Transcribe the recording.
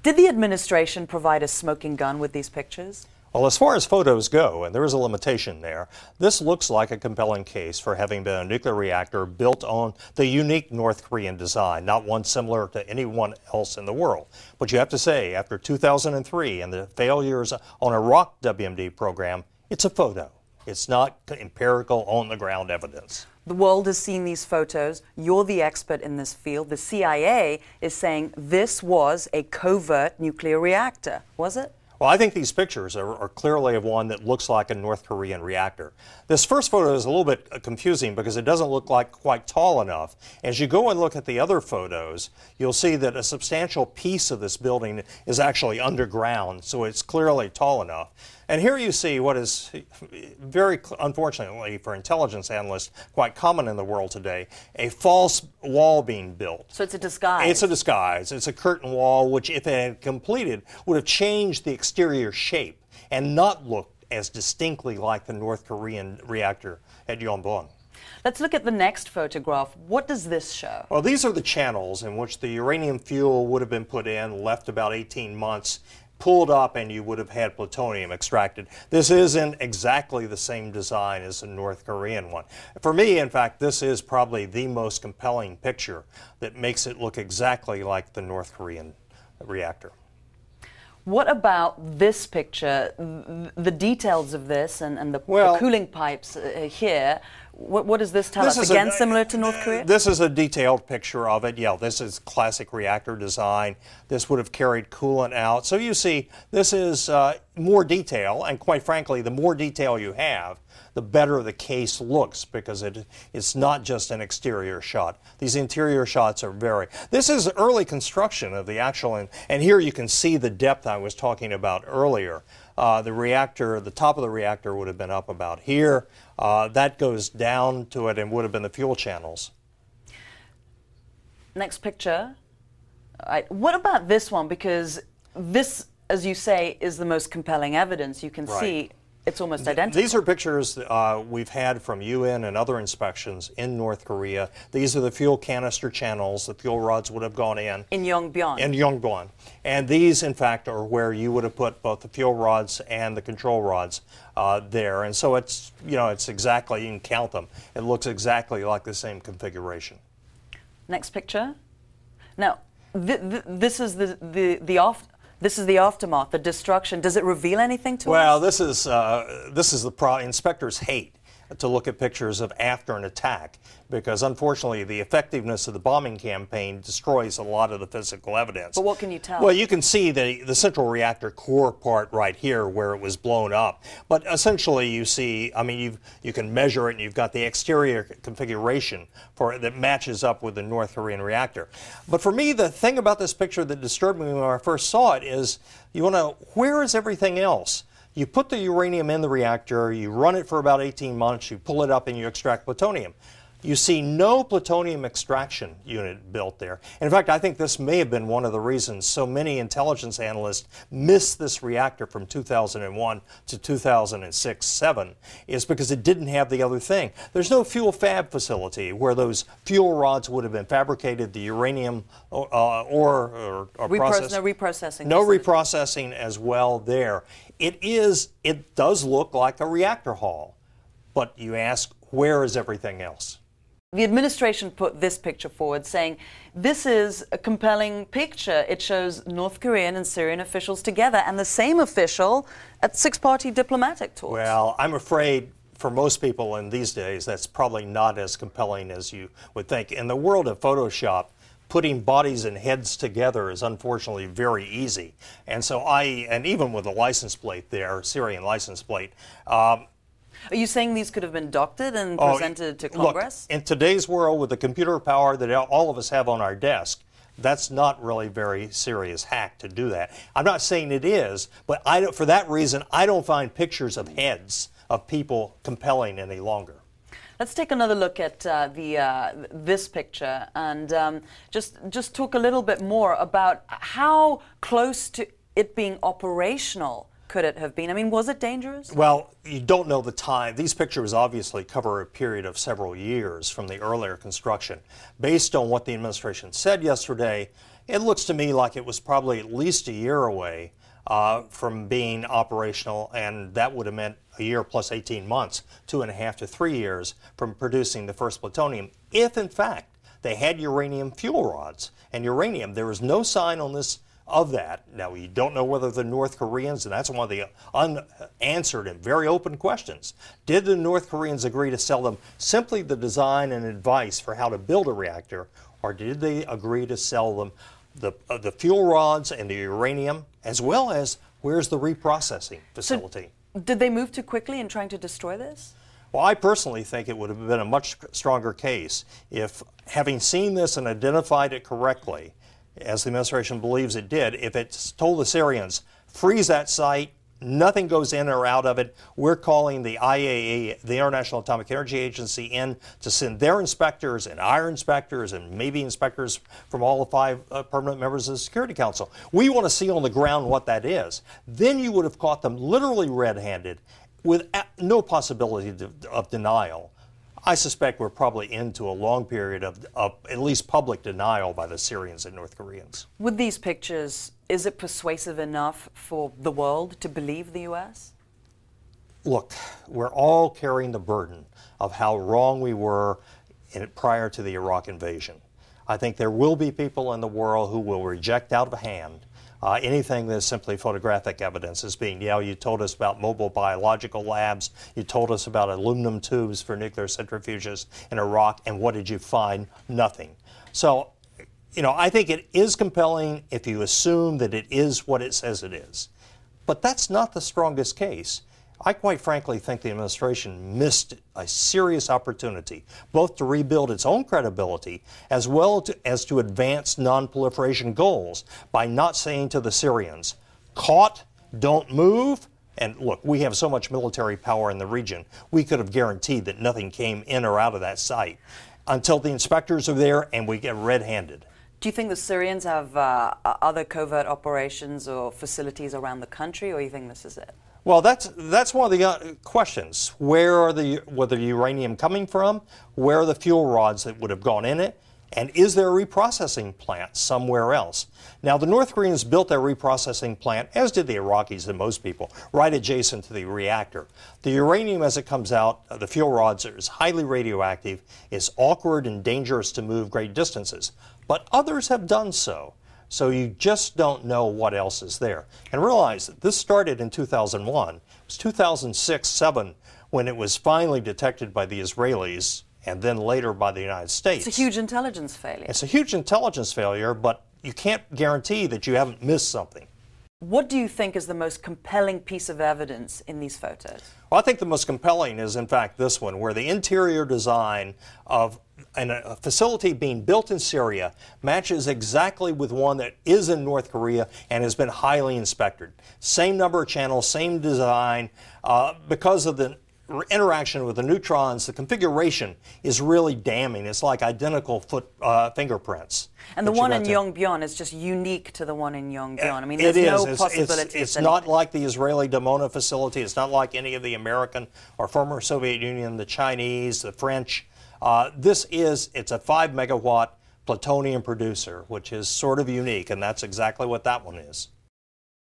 Did the administration provide a smoking gun with these pictures? Well, as far as photos go, and there is a limitation there, this looks like a compelling case for having been a nuclear reactor built on the unique North Korean design, not one similar to anyone else in the world. But you have to say, after 2003 and the failures on Iraq WMD program, it's a photo. It's not empirical, on-the-ground evidence. The world has seen these photos. You're the expert in this field. The CIA is saying this was a covert nuclear reactor. Was it? Well, I think these pictures are clearly of one that looks like a North Korean reactor. This first photo is a little bit confusing because it doesn't look like quite tall enough. As you go and look at the other photos, you'll see that a substantial piece of this building is actually underground, so it's clearly tall enough. And here you see what is very, unfortunately for intelligence analysts, quite common in the world today, a false wall being built. So it's a disguise. It's a disguise. It's a curtain wall, which if it had completed, would have changed the exterior shape and not looked as distinctly like the North Korean reactor at Yongbyon. Let's look at the next photograph. What does this show? Well, these are the channels in which the uranium fuel would have been put in, left about 18 months, pulled up, and you would have had plutonium extracted. This isn't exactly the same design as the North Korean one. For me, in fact, this is probably the most compelling picture that makes it look exactly like the North Korean reactor. What about this picture, the details of this and the cooling pipes here? What does this tell us? Again, similar to North Korea? This is a detailed picture of it. Yeah, this is classic reactor design. This would have carried coolant out. So you see, this is more detail, and quite frankly, the more detail you have, the better the case looks, because it's not just an exterior shot. These interior shots are very... This is early construction of the actual, and here you can see the depth I was talking about earlier. The reactor, the top of the reactor would have been up about here. That goes down to it and would have been the fuel channels. Next picture. What about this one? Because this, as you say, is the most compelling evidence. You can see it's almost identical. These are pictures we've had from UN and other inspections in North Korea. These are the fuel canister channels. The fuel rods would have gone in. In Yongbyon. In Yongbyon. And these, in fact, are where you would have put both the fuel rods and the control rods there. And so it's, you know, it's exactly, you can count them. It looks exactly like the same configuration. Next picture. Now, this is the aftermath, the destruction. Does it reveal anything to us? Well, this is the problem. Inspectors hate to look at pictures of after an attack, because unfortunately the effectiveness of the bombing campaign destroys a lot of the physical evidence. But what can you tell? Well, you can see the central reactor core part right here where it was blown up. But essentially you see, I mean, you can measure it, and you've got the exterior configuration for it that matches up with the North Korean reactor. But for me, the thing about this picture that disturbed me when I first saw it is, you want to, where is everything else? You put the uranium in the reactor, you run it for about 18 months, you pull it up, and you extract plutonium. You see no plutonium extraction unit built there. In fact, I think this may have been one of the reasons so many intelligence analysts missed this reactor from 2001 to 2006-07, is because it didn't have the other thing. There's no fuel fab facility where those fuel rods would have been fabricated, the uranium or processed. No reprocessing. No reprocessing as well there. It does look like a reactor hall, but you ask, where is everything else? The administration put this picture forward, saying this is a compelling picture. It shows North Korean and Syrian officials together, and the same official at six-party diplomatic talks. Well, I'm afraid for most people in these days, that's probably not as compelling as you would think. In the world of Photoshop, putting bodies and heads together is unfortunately very easy. And so and even with a license plate there, Syrian license plate, are you saying these could have been doctored and presented to Congress? Look, in today's world, with the computer power that all of us have on our desk, that's not really very serious hack to do that. I'm not saying it is, but for that reason, I don't find pictures of heads of people compelling any longer. Let's take another look at this picture and just talk a little bit more about how close to it being operational could it have been? I mean, was it dangerous? Well, you don't know the time. These pictures obviously cover a period of several years from the earlier construction. Based on what the administration said yesterday, It looks to me like it was probably at least a year away from being operational, and that would have meant a year plus 18 months, 2.5 to 3 years from producing the first plutonium, if in fact they had uranium fuel rods. And uranium, there is no sign on this of that. Now, we don't know whether the North Koreans, and that's one of the unanswered and very open questions, did the North Koreans agree to sell them simply the design and advice for how to build a reactor, or did they agree to sell them the fuel rods and the uranium, as well as where's the reprocessing facility? So did they move too quickly in trying to destroy this? Well, I personally think it would have been a much stronger case if, having seen this and identified it correctly, as the administration believes it did, if it's told the Syrians, freeze that site, nothing goes in or out of it, we're calling the IAEA, the International Atomic Energy Agency, in to send their inspectors and our inspectors and maybe inspectors from all the 5 permanent members of the Security Council. We want to see on the ground what that is. Then you would have caught them literally red-handed with no possibility of denial. I suspect we're probably into a long period of at least public denial by the Syrians and North Koreans. With these pictures, is it persuasive enough for the world to believe the U.S.? Look, we're all carrying the burden of how wrong we were prior to the Iraq invasion. I think there will be people in the world who will reject out of hand anything that's simply photographic evidence as being, yeah, you told us about mobile biological labs, you told us about aluminum tubes for nuclear centrifuges in Iraq, and what did you find? Nothing. So, I think it is compelling if you assume that it is what it says it is. But that's not the strongest case. I quite frankly think the administration missed a serious opportunity, both to rebuild its own credibility as well as to advance non-proliferation goals by not saying to the Syrians, caught, don't move. And look, we have so much military power in the region, we could have guaranteed that nothing came in or out of that site until the inspectors are there and we get red-handed. Do you think the Syrians have other covert operations or facilities around the country, or you think this is it? Well, that's one of the questions. Where the uranium coming from? Where are the fuel rods that would have gone in it? And is there a reprocessing plant somewhere else? Now, the North Koreans built their reprocessing plant, as did the Iraqis and most people, right adjacent to the reactor. The uranium, as it comes out, the fuel rods, is highly radioactive. It's awkward and dangerous to move great distances. But others have done so. So you just don't know what else is there. And realize that this started in 2001. It was 2006-07 when it was finally detected by the Israelis and then later by the United States. It's a huge intelligence failure. It's a huge intelligence failure, but you can't guarantee that you haven't missed something. What do you think is the most compelling piece of evidence in these photos? Well, I think the most compelling is, in fact, this one, where the interior design of a facility being built in Syria matches exactly with one that is in North Korea and has been highly inspected. Same number of channels, same design. Because of the interaction with the neutrons, the configuration is really damning. It's like identical fingerprints. And the one in Yongbyon is just unique to the one in Yongbyon. I mean, there's it no is. possibility. It's not like the Israeli Dimona facility. It's not like any of the American or former Soviet Union, the Chinese, the French. It's a 5 megawatt plutonium producer, which is sort of unique, and that's exactly what that one is.